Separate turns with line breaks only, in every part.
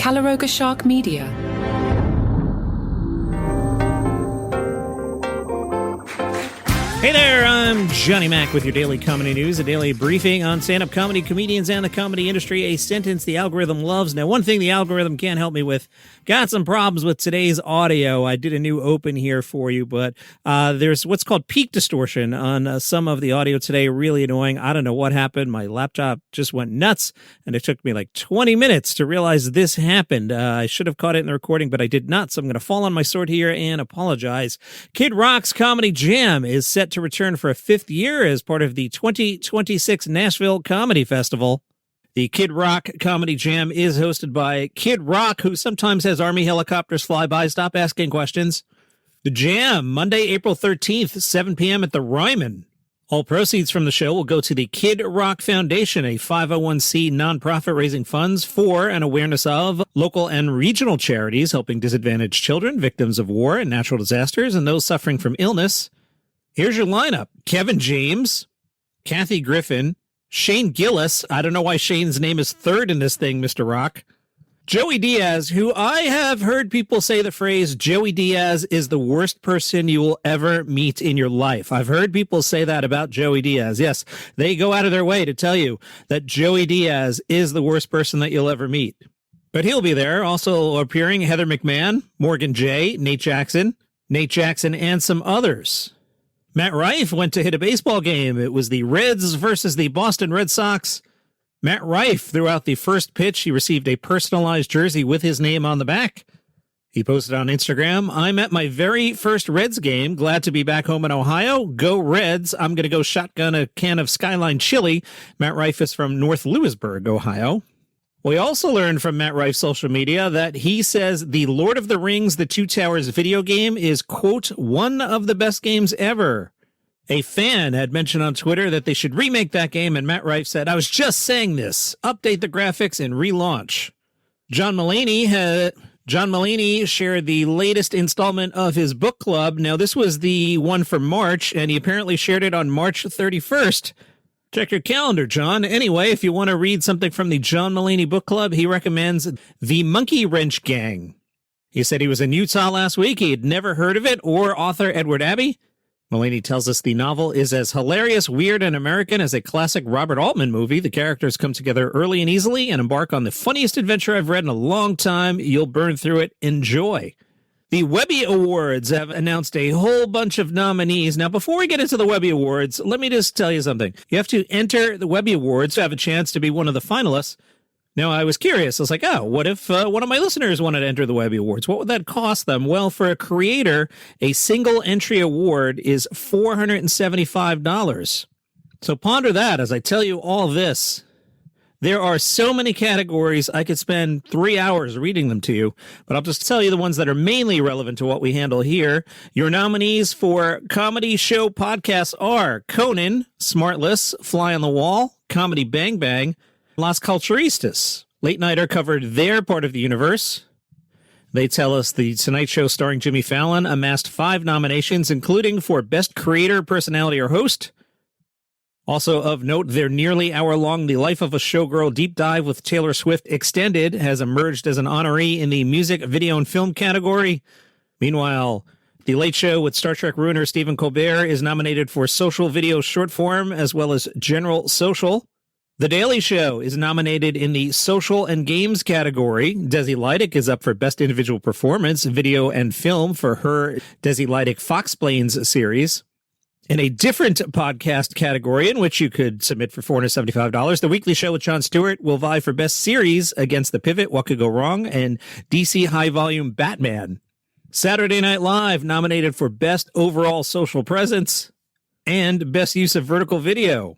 Calaroga Shark Media.
Hey there, I'm Johnny Mac with your daily comedy news, a daily briefing on stand-up comedy, comedians, and the comedy industry, a sentence the algorithm loves. Now, one thing the algorithm can't help me with, got some problems with today's audio. I did a new open here for you, but there's what's called peak distortion on some of the audio today. Really annoying. I don't know what happened. My laptop just went nuts, and it took me like 20 minutes to realize this happened. I should have caught it in the recording, but I did not, so I'm going to fall on my sword here and apologize. Kid Rock's Comedy Jam is set to return for a fifth year as part of the 2026 Nashville Comedy Festival. The Kid Rock Comedy Jam is hosted by Kid Rock, who sometimes has Army helicopters fly by. Stop asking questions. The Jam, Monday, April 13th, 7 p.m. at the Ryman. All proceeds from the show will go to the Kid Rock Foundation, a 501c nonprofit raising funds for and awareness of local and regional charities helping disadvantaged children, victims of war and natural disasters, and those suffering from illness. Here's your lineup. Kevin James, Kathy Griffin, Shane Gillis. I don't know why Shane's name is third in this thing, Mr. Rock. Joey Diaz, who I have heard people say the phrase, Joey Diaz is the worst person you will ever meet in your life. I've heard people say that about Joey Diaz. Yes, they go out of their way to tell you that Joey Diaz is the worst person that you'll ever meet. But he'll be there. Also appearing Heather McMahon, Morgan J., Nate Jackson, and some others. Matt Rife went to hit a baseball game. It was the Reds versus the Boston Red Sox. Matt Rife threw out the first pitch. He received a personalized jersey with his name on the back. He posted on Instagram, "I'm at my very first Reds game. Glad to be back home in Ohio. Go Reds. I'm going to go shotgun a can of Skyline chili." Matt Rife is from North Lewisburg, Ohio. We also learned from Matt Rife's social media that he says the Lord of the Rings, The Two Towers video game is, quote, one of the best games ever. A fan had mentioned on Twitter that they should remake that game, and Matt Rife said, "I was just saying this. Update the graphics and relaunch." John Mulaney shared the latest installment of his book club. Now, this was the one for March, and he apparently shared it on March 31st. Check your calendar, John. Anyway, if you want to read something from the John Mulaney Book Club, he recommends The Monkey Wrench Gang. He said he was in Utah last week. He had never heard of it or author Edward Abbey. Mulaney tells us the novel is as hilarious, weird, and American as a classic Robert Altman movie. The characters come together early and easily and embark on the funniest adventure I've read in a long time. You'll burn through it. Enjoy. The Webby Awards have announced a whole bunch of nominees. Now, before we get into the Webby Awards, let me just tell you something. You have to enter the Webby Awards to have a chance to be one of the finalists. Now, I was curious. I was like, oh, what if one of my listeners wanted to enter the Webby Awards? What would that cost them? Well, for a creator, a single entry award is $475. So ponder that as I tell you all this. There are so many categories, I could spend 3 hours reading them to you, but I'll just tell you the ones that are mainly relevant to what we handle here. Your nominees for comedy show podcasts are Conan, SmartLess, Fly on the Wall, Comedy Bang Bang, Las Culturistas. Late Nighter covered their part of the universe. They tell us the Tonight Show starring Jimmy Fallon amassed 5 nominations, including for Best Creator, Personality, or Host. Also of note, their nearly hour-long The Life of a Showgirl deep dive with Taylor Swift Extended has emerged as an honoree in the music, video, and film category. Meanwhile, The Late Show with Star Trek ruiner Stephen Colbert is nominated for Social Video Short Form as well as General Social. The Daily Show is nominated in the Social and Games category. Desi Lydic is up for Best Individual Performance, Video, and Film for her Desi Lydic Foxplains series. In a different podcast category in which you could submit for $475, The Weekly Show with Jon Stewart will vie for Best Series against The Pivot, What Could Go Wrong, and DC High Volume Batman. Saturday Night Live nominated for Best Overall Social Presence and Best Use of Vertical Video.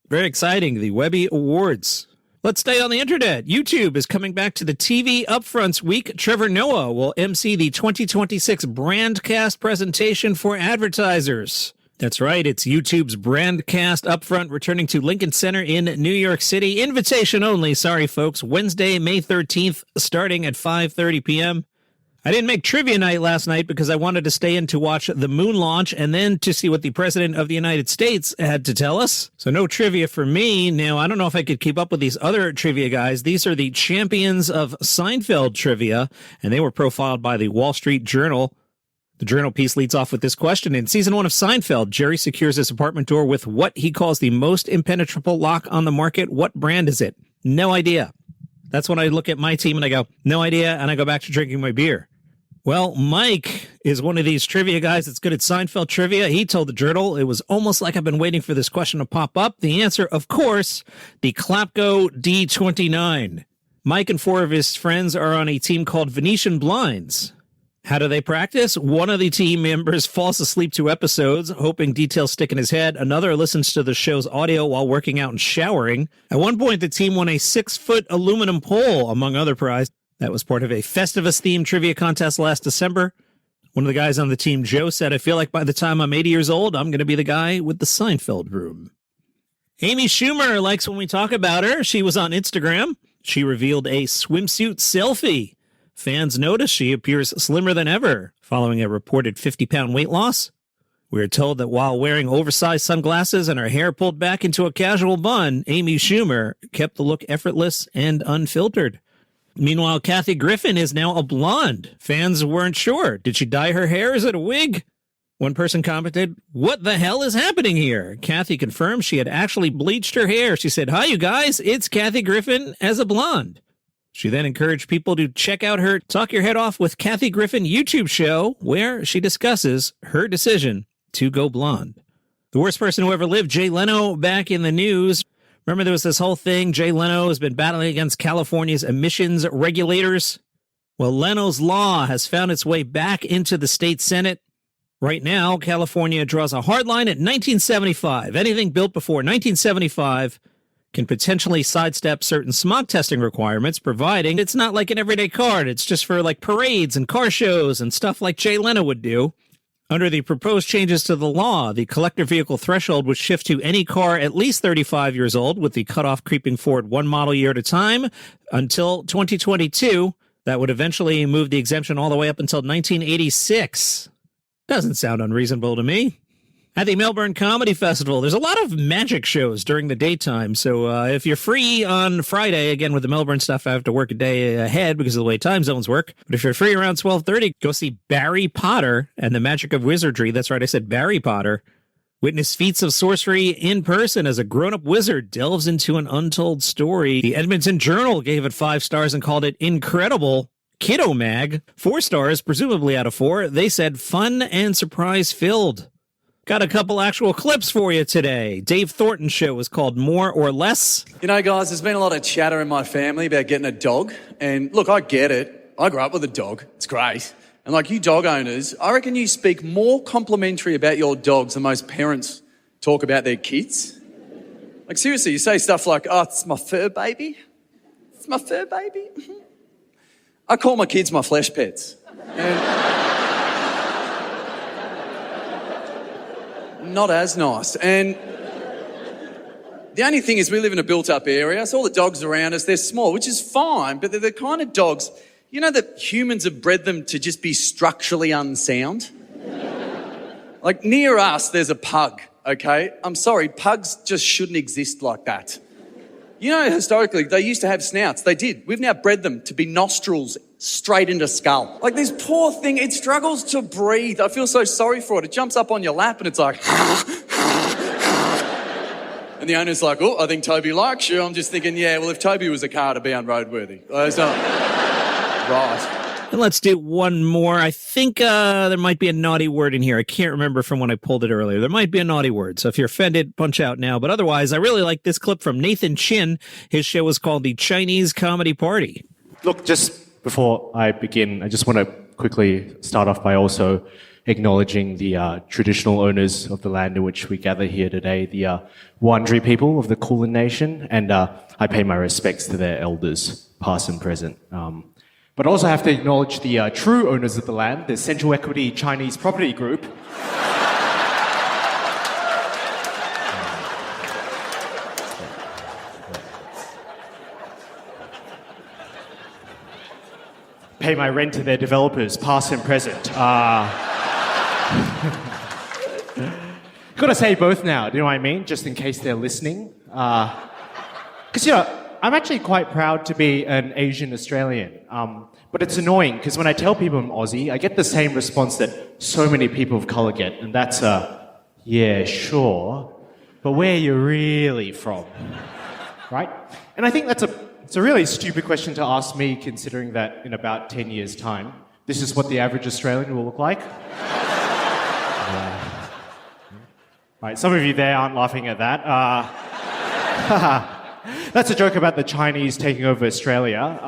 Very exciting, the Webby Awards. Let's stay on the internet. YouTube is coming back to the TV Upfronts week. Trevor Noah will MC the 2026 Brandcast presentation for advertisers. That's right, it's YouTube's Brandcast Upfront returning to Lincoln Center in New York City. Invitation only, sorry folks, Wednesday, May 13th, starting at 5:30 p.m. I didn't make trivia night last night because I wanted to stay in to watch the moon launch and then to see what the President of the United States had to tell us. So no trivia for me. Now, I don't know if I could keep up with these other trivia guys. These are the champions of Seinfeld trivia, and they were profiled by the Wall Street Journal. The Journal piece leads off with this question. In season 1 of Seinfeld, Jerry secures his apartment door with what he calls the most impenetrable lock on the market. What brand is it? No idea. That's when I look at my team and I go, no idea, and I go back to drinking my beer. Well, Mike is one of these trivia guys that's good at Seinfeld trivia. He told the Journal, it was almost like I've been waiting for this question to pop up. The answer, of course, the Klapko D29. Mike and 4 of his friends are on a team called Venetian Blinds. How do they practice? One of the team members falls asleep to episodes, hoping details stick in his head. Another listens to the show's audio while working out and showering. At one point, the team won a 6-foot aluminum pole, among other prizes. That was part of a Festivus-themed trivia contest last December. One of the guys on the team, Joe, said, I feel like by the time I'm 80 years old, I'm going to be the guy with the Seinfeld room. Amy Schumer likes when we talk about her. She was on Instagram. She revealed a swimsuit selfie. Fans notice she appears slimmer than ever, following a reported 50-pound weight loss. We are told that while wearing oversized sunglasses and her hair pulled back into a casual bun, Amy Schumer kept the look effortless and unfiltered. Meanwhile, Kathy Griffin is now a blonde. Fans weren't sure. Did she dye her hair? Is it a wig? One person commented, what the hell is happening here? Kathy confirmed she had actually bleached her hair. She said, hi, you guys, it's Kathy Griffin as a blonde. She then encouraged people to check out her Talk Your Head Off with Kathy Griffin YouTube show, where she discusses her decision to go blonde. The worst person who ever lived, Jay Leno, back in the news. Remember, there was this whole thing. Jay Leno has been battling against California's emissions regulators. Well, Leno's law has found its way back into the state Senate. Right now, California draws a hard line at 1975. Anything built before 1975 can potentially sidestep certain smog testing requirements, providing it's not like an everyday car. It's just for like parades and car shows and stuff like Jay Leno would do. Under the proposed changes to the law, the collector vehicle threshold would shift to any car at least 35 years old, with the cutoff creeping forward one model year at a time until 2022. That would eventually move the exemption all the way up until 1986. Doesn't sound unreasonable to me. At the Melbourne Comedy Festival, there's a lot of magic shows during the daytime. So if you're free on Friday, again, with the Melbourne stuff, I have to work a day ahead because of the way time zones work. But if you're free around 12:30, go see Barry Potter and the Magic of Wizardry. That's right, I said Barry Potter. Witness feats of sorcery in person as a grown-up wizard delves into an untold story. The Edmonton Journal gave it 5 stars and called it incredible. Kiddo Mag, 4 stars, presumably out of 4. They said fun and surprise-filled. Got a couple actual clips for you today. Dave Thornton's show was called More or Less.
You know, guys, there's been a lot of chatter in my family about getting a dog. And look, I get it. I grew up with a dog. It's great. And like you dog owners, I reckon you speak more complimentary about your dogs than most parents talk about their kids. Like seriously, you say stuff like, oh, it's my fur baby. It's my fur baby. I call my kids my flesh pets. And not as nice. And the only thing is we live in a built-up area, so all the dogs around us, they're small, which is fine, but they're the kind of dogs, you know that humans have bred them to just be structurally unsound? Like near us, there's a pug, okay? I'm sorry, pugs just shouldn't exist like that. You know, historically, they used to have snouts. They did. We've now bred them to be nostrils straight into skull. Like this poor thing, it struggles to breathe. I feel so sorry for it. It jumps up on your lap and it's like... And the owner's like, oh, I think Toby likes you. I'm just thinking, yeah, well, if Toby was a car, it'd be unroadworthy. It's not... Right.
And let's do one more. I think there might be a naughty word in here. I can't remember from when I pulled it earlier. There might be a naughty word. So if you're offended, punch out now. But otherwise, I really like this clip from Nathan Chin. His show was called The Chinese Comedy Party.
Look, just before I begin, I just want to quickly start off by also acknowledging the traditional owners of the land in which we gather here today, the Wurundjeri people of the Kulin Nation, and I pay my respects to their elders, past and present. But I also have to acknowledge the true owners of the land, the Central Equity Chinese Property Group. pay my rent to their developers, past and present. Gotta say both now, do you know what I mean? Just in case they're listening. Because, I'm actually quite proud to be an Asian Australian. But it's annoying, because when I tell people I'm Aussie, I get the same response that so many people of colour get, and that's yeah, sure, but where are you really from? Right? And I think it's a really stupid question to ask me, considering that in about 10 years' time, this is what the average Australian will look like. Right, some of you there aren't laughing at that. That's a joke about the Chinese taking over Australia.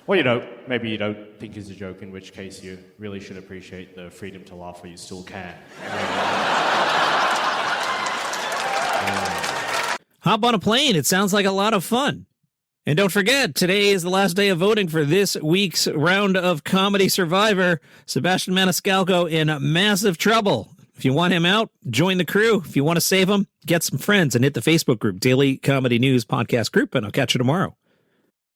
Well, maybe you don't think it's a joke, in which case you really should appreciate the freedom to laugh while you still can.
Hop on a plane. It sounds like a lot of fun. And don't forget, today is the last day of voting for this week's round of Comedy Survivor. Sebastian Maniscalco in massive trouble. If you want him out, join the crew. If you want to save him, get some friends and hit the Facebook group, Daily Comedy News Podcast Group, and I'll catch you tomorrow.